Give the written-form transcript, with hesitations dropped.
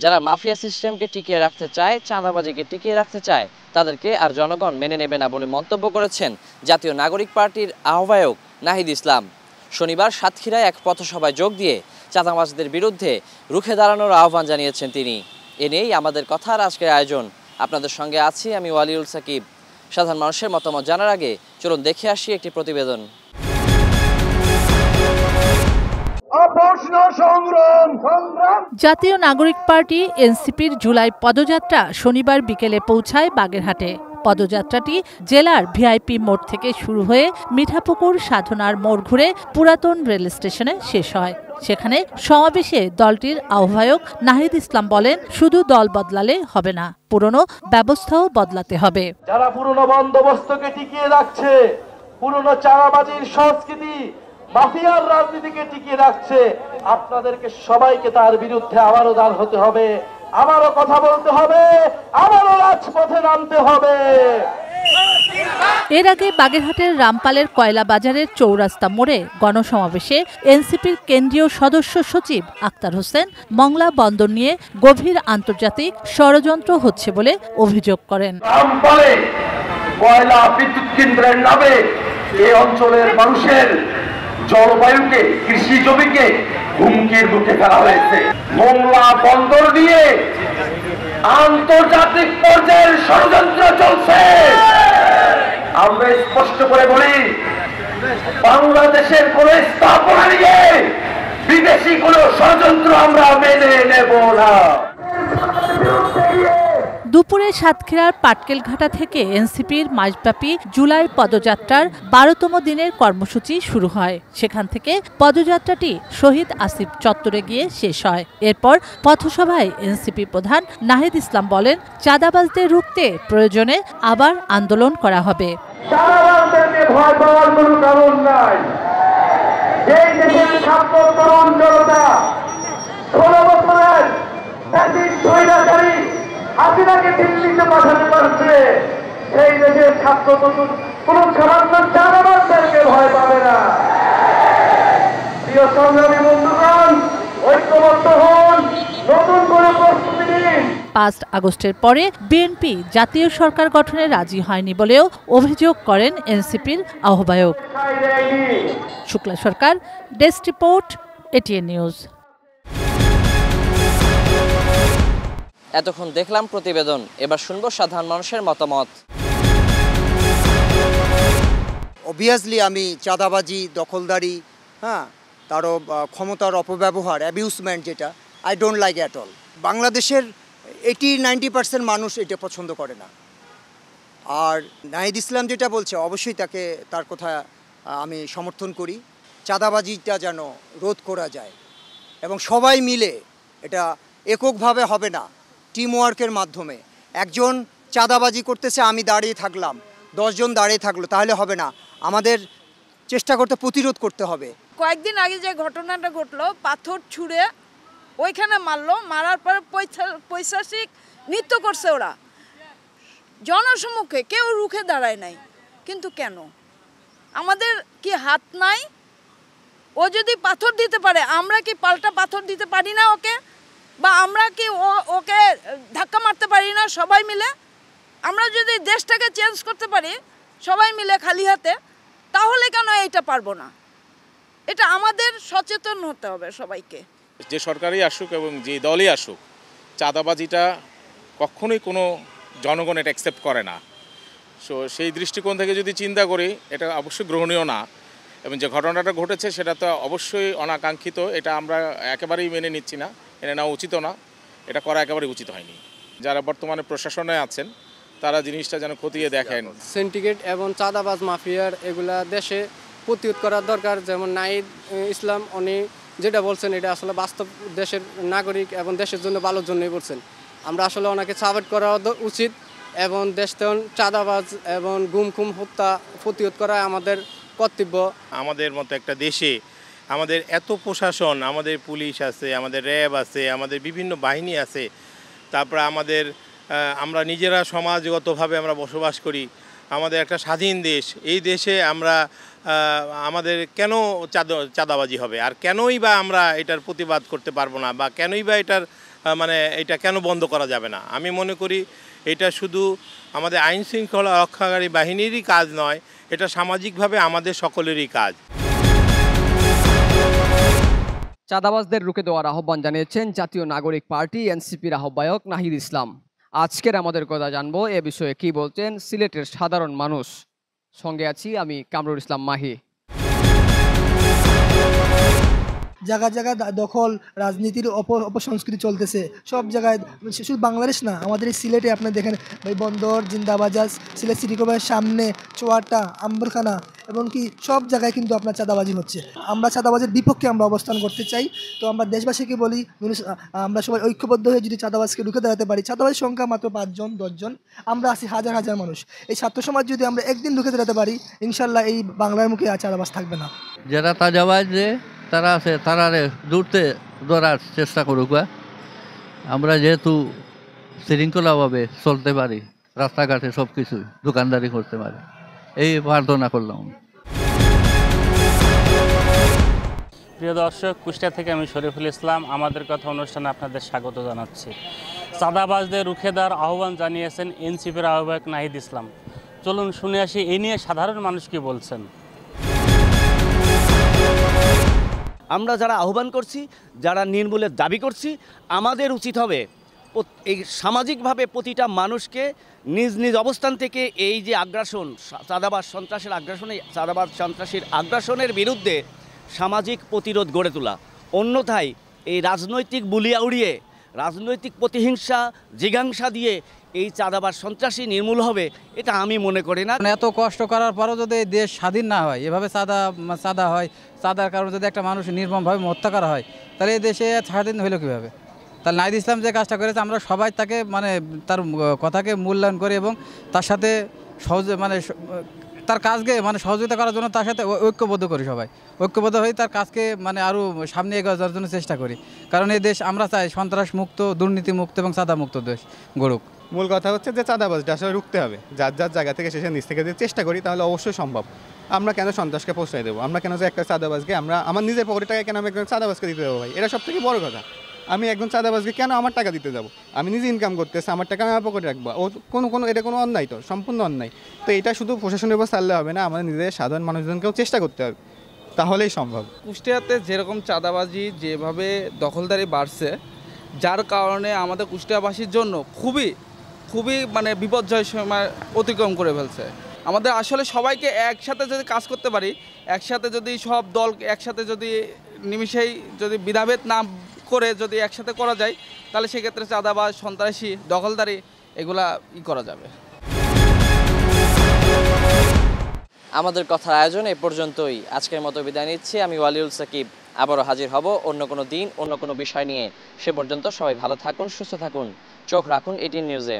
যারা মাফিয়া সিস্টেমকে টিকিয়ে রাখতে চায়, চাঁদাবাজিকে টিকিয়ে রাখতে চায়, তাদেরকে আর জনগণ মেনে নেবে না বলে মন্তব্য করেছেন জাতীয় নাগরিক পার্টির আহ্বায়ক নাহিদ ইসলাম। শনিবার সাতক্ষীরায় এক পথসভায় যোগ দিয়ে চাঁদাবাজদের বিরুদ্ধে রুখে দাঁড়ানোর আহ্বান জানিয়েছেন তিনি। এ নিয়েই আমাদের কথার আজকের আয়োজন। আপনাদের সঙ্গে আছি আমি ওয়ালিউল সাকিব। সাধারণ মানুষের মতামত জানার আগে চলুন দেখে আসি একটি প্রতিবেদন। জাতীয় নাগরিক পার্টি এনসিপির জুলাই পদযাত্রা শনিবার বিকেলে পৌঁছায় বাগেরহাটে। পদযাত্রাটি জেলার ভিআইপি মোড় থেকে শুরু হয়ে মিঠাপুকুর সাধনার মোড় ঘুরে পুরাতন রেল স্টেশনে শেষ হয়। সেখানে সমাবেশে দলটির আহ্বায়ক নাহিদ ইসলাম বলেন, শুধু দল বদলালে হবে না, পুরনো ব্যবস্থাও বদলাতে হবে। যারা পুরনো বন্দোবস্তকে টিকিয়ে রাখছে, পুরনো চাঁদাবাজির সংস্কৃতি, মাফিয়ার রাজনীতিকে টিকিয়ে রাখছে, আপনাদেরকে সবাইকে তার বিরুদ্ধে আবারও দাঁড় হতে হবে, আবারও কথা বলতে হবে, আবারও রাজপথে নামতে হবে। এর আগে বাগেরহাটের রামপালের কয়লা বাজারের চৌরাস্তা মোড়ে গণসমাবেশে এনসিপির কেন্দ্রীয় সদস্য সচিব আক্তার হোসেন মংলা বন্দর নিয়ে গভীর আন্তর্জাতিক ষড়যন্ত্র হচ্ছে বলে অভিযোগ করেন। রামপালে কয়লা বিদ্যুৎ কেন্দ্রের নামে এই অঞ্চলের মানুষের জলবায়ুকে, কৃষি জমিকে হুমকির মুখে ফেলা হয়েছে। মংলা বন্দর নিয়ে আন্তর্জাতিক পর্যায়ের ষড়যন্ত্র চলছে। আমরা স্পষ্ট করে বলি, বাংলাদেশের কোন স্থাপনা নিয়ে বিদেশি কোন ষড়যন্ত্র আমরা মেনে নেব না। দুপুরে সাতক্ষীরার পাটকেলঘাটা থেকে এনসিপির মাসব্যাপী জুলাই পদযাত্রার ১২তম দিনের কর্মসূচি শুরু হয়। সেখান থেকে পদযাত্রাটি শহীদ আসিফ চত্বরে গিয়ে শেষ হয়। এরপর পথসভায় এনসিপি প্রধান নাহিদ ইসলাম বলেন, চাঁদাবাজদের রুখতে প্রয়োজনে আবার আন্দোলন করা হবে। চাঁদাবাজদেরকে ভয় পাওয়ার কোনো কারণ নাই। এই দেশের ছাত্র তরুণ জনতা ১৬ বছরের স্বৈরাচারী হাসিনাকে দিল্লিতে পাঠাতে পারছে, সেই দেশের ছাত্র তরুণ কোন সামান্য চাঁদাবাজদেরকে ভয় পাবে না। প্রিয় সংগ্রামী বন্ধুগণ, ঐক্যবদ্ধ হন, নতুন করে প্রস্তুতি নিন। ৫ আগস্টের পরে বিএনপি জাতীয় সরকার গঠনে রাজি হয়নি বলেও অভিযোগ করেন এনসিপির আহ্বায়ক। শুক্লা সরকার, ডেস্ক রিপোর্ট, এটিএন নিউজ। এতক্ষণ দেখলাম প্রতিবেদন, এবার শুনবো সাধারণ মানুষের মতামত। অবভিয়াসলি আমি চাঁদাবাজি, দখলদারি, তারও ক্ষমতার অপব্যবহার, অ্যাবিউসমেন্ট, যেটা I don't like at all. বাংলাদেশের 80-90% মানুষ এটা পছন্দ করে না। আর নাহিদ ইসলাম যেটা বলছে, অবশ্যই তার কথা আমি সমর্থন করি। চাঁদাবাজিটা যেন রোধ করা যায় এবং সবাই মিলে, এটা এককভাবে হবে না, টিমওয়ার্কের মাধ্যমে। একজন চাঁদাবাজি করতেছে, আমি দাঁড়িয়ে থাকলাম, 10 জন দাঁড়িয়ে থাকলো, তাহলে হবে না। আমাদের চেষ্টা করতে, প্রতিরোধ করতে হবে। কয়েকদিন আগে যে ঘটনাটা ঘটলো, পাথর ছুঁড়ে ওইখানে মারলো, মারার পরে পৈশাচিক নৃত্য করছে ওরা জনসম্মুখে, কেউ রুখে দাঁড়ায় নাই। কিন্তু কেন? আমাদের কি হাত নাই? ও যদি পাথর দিতে পারে, আমরা কি পাল্টা পাথর দিতে পারি না ওকে? বা আমরা কি ওকে ধাক্কা মারতে পারি না সবাই মিলে? আমরা যদি দেশটাকে চেঞ্জ করতে পারি সবাই মিলে খালি হাতে, তাহলে কেন এইটা পারবো না? এটা আমাদের সচেতন হতে হবে সবাইকে। যে সরকারই আসুক এবং যে দলই আসুক, চাঁদাবাজিটা কখনোই কোনো জনগণ এটা অ্যাকসেপ্ট করে না। সো সেই দৃষ্টিকোণ থেকে যদি চিন্তা করি, এটা অবশ্যই গ্রহণীয় না। এবং যে ঘটনাটা ঘটেছে সেটা তো অবশ্যই অনাকাঙ্ক্ষিত, এটা আমরা একেবারেই মেনে নিচ্ছি না, এটা নেওয়া উচিত না, এটা করা একেবারেই উচিত হয়নি। যারা বর্তমানে প্রশাসনে আছেন তারা জিনিসটা যেন খতিয়ে দেখেন। সিন্ডিকেট এবং চাঁদাবাজ মাফিয়ার এগুলা দেশে প্রতিরোধ করার দরকার। যেমন নাহিদ ইসলাম উনি যেটা বলছেন, এটা আসলে বাস্তব দেশের নাগরিক এবং দেশের জন্য ভালোর জন্যই বলছেন। আমরা আসলে ওনাকে সাপোর্ট করা উচিত এবং দেশতন চাঁদাবাজ এবং গুম হত্যা প্রতিরোধ করা আমাদের কর্তব্য। আমাদের মতো একটা দেশে আমাদের এত প্রশাসন, আমাদের পুলিশ আছে, আমাদের র্যাব আছে, আমাদের বিভিন্ন বাহিনী আছে, তারপরে আমরা নিজেরা সমাজগতভাবে আমরা বসবাস করি। আমাদের একটা স্বাধীন দেশ, এই দেশে আমাদের কেন চাঁদাবাজি হবে, আর কেনই বা আমরা এটার প্রতিবাদ করতে পারবো না, বা কেনই বা এটার মানে এটা কেন বন্ধ করা যাবে না? আমি মনে করি এটা শুধু আমাদের আইন শৃঙ্খলা রক্ষাকারী বাহিনীরই কাজ নয়, এটা সামাজিকভাবে আমাদের সকলেরই কাজ। চাঁদাবাজদের রুখে দেওয়ার আহ্বান জানিয়েছেন জাতীয় নাগরিক পার্টি এনসিপির আহ্বায়ক নাহিদ ইসলাম। আজকের আমাদের কথা জানবো এ বিষয়ে কি বলছেন সিলেটের সাধারণ মানুষ। সঙ্গে আছি আমি কামরুল ইসলাম মাহি। জায়গা জায়গা দখল, রাজনীতির অপসংস্কৃতি চলতেছে সব জায়গায়, শুধু বাংলাদেশ না, আমাদের এই সিলেটে আপনি দেখেন ভাই বন্দর, জিন্দাবাজার, সিলেট সিটি কর্পোরেশনের সামনে চুয়াটা, আম্বরখানা এবং কি সব জায়গায় কিন্তু আপনার চাঁদাবাজি হচ্ছে। আমরা চাঁদাবাজির বিপক্ষে আমরা অবস্থান করতে চাই। তো আমরা দেশবাসীকে বলি আমরা সবাই ঐক্যবদ্ধ হয়ে যদি চাঁদাবাজকে রুখে দাঁড়াতে পারি, চাঁদাবাজির সংখ্যা মাত্র 5 জন 10 জন, আমরা আছি হাজার হাজার মানুষ। এই ছাত্র সমাজ যদি আমরা একদিন রুখে দাঁড়াতে পারি, ইনশাল্লাহ এই বাংলার মুখে আর চাঁদাবাজ থাকবে না। যারা চাঁদাবাজ তারা আছে তারা দূরতে ধরার চেষ্টা করুক। আমরা যেহেতু শৃঙ্খলাভাবে চলতে পারি, রাস্তাঘাটে সব কিছুই দোকানদারি করতে পারি, এই প্রার্থনা করলাম। প্রিয় দর্শক, কুষ্টিয়া থেকে আমি শরীফুল ইসলাম। আমাদের কথা অনুষ্ঠানে আপনাদের স্বাগত জানাচ্ছি। চাঁদাবাজদের রুখে দেওয়ার আহ্বান জানিয়েছেন এনসিপির আহ্বায়ক নাহিদ ইসলাম। চলুন শুনে আসি এই নিয়ে সাধারণ মানুষ কি বলছেন। আমরা যারা আহ্বান করছি, যারা নির্মূলের দাবি করছি, আমাদের উচিত হবে এই সামাজিকভাবে প্রতিটা মানুষকে নিজ নিজ অবস্থান থেকে এই যে আগ্রাসন, চাঁদাবাজ সন্ত্রাসের আগ্রাসনে, চাঁদাবাজ সন্ত্রাসীর আগ্রাসনের বিরুদ্ধে সামাজিক প্রতিরোধ গড়ে তোলা। অন্যথায় এই রাজনৈতিক বুলিয়া উড়িয়ে, রাজনৈতিক প্রতিহিংসা জিঘাংসা দিয়ে এই চাঁদাবাজ সন্ত্রাসী নির্মূল হবে, এটা আমি মনে করি না। এত কষ্ট করার পরও যদি দেশ স্বাধীন না হয়, এভাবে চাঁদা হয়, চাঁদার কারণে যদি একটা মানুষ নির্মমভাবে হত্যা করা হয়, তাহলে এই দেশে স্বাধীন হইল কীভাবে? তাহলে নাহিদ ইসলাম যে কাজটা করেছে, আমরা সবাই তাকে তার কথাকে মূল্যায়ন করি এবং তার সাথে তার কাজকে সহযোগিতা করার জন্য তার সাথে ঐক্যবদ্ধ করি। সবাই ঐক্যবদ্ধ হয়ে তার কাজকে আরও সামনে এগিয়ে যাওয়ার জন্য চেষ্টা করি। কারণ এই দেশ আমরা চাই সন্ত্রাস মুক্ত, দুর্নীতি মুক্ত এবং চাঁদা মুক্ত দেশ গড়ুক। মূল কথা হচ্ছে যে চাঁদাবাজটা আসলে রুখতে হবে। যার যার জায়গা থেকে শেষে নিচ থেকে যদি চেষ্টা করি তাহলে অবশ্যই সম্ভব। আমরা কেন সন্ত্রাসকে প্রশ্রয় দেবো? আমরা কেন যে একটা চাঁদাবাজকে আমার নিজের পকেটের টাকা কেন আমি একজন চাঁদাবাজকে দিতে দেবো? ভাই, এটা সব থেকে বড় কথা। আমি একজন চাঁদাবাজকে কেন আমার টাকা দিতে যাবো? আমি নিজে ইনকাম করতেছি, আমার টাকা আমি আমার পকেটে রাখবো। এটা কোনো অন্যায় তো, সম্পূর্ণ অন্যায়। তো এটা শুধু প্রশাসনের উপর ছাড়লে হবে না, আমাদের নিজের সাধারণ মানুষজনকেও চেষ্টা করতে হবে, তাহলেই সম্ভব। কুষ্টিয়াতে যেরকম চাঁদাবাজি, যেভাবে দখলদারি বাড়ছে, যার কারণে আমাদের কুষ্টিয়াবাসীর জন্য খুবই বিপর্যয় সময় অতিক্রম করে ফেলছে। আমাদের আসলে সবাইকে একসাথে যদি কাজ করতে পারি, একসাথে যদি সব দল একসাথে যদি নিমিষেই যদি বিধাভেদ না করে যদি একসাথে করা যায়, তাহলে সেক্ষেত্রে চাঁদাবাজ, সন্ত্রাসী, দখলদারি এগুলা করা যাবে। আমাদের কথার আয়োজন এ পর্যন্তই। আজকের মতো বিদায় নিচ্ছি। আমি ওয়ালিউল সাকিব। আবারও হাজির হব অন্য কোনো দিন, অন্য কোনো বিষয় নিয়ে। সে পর্যন্ত সবাই ভালো থাকুন, সুস্থ থাকুন, চোখ রাখুন এটিএন নিউজে।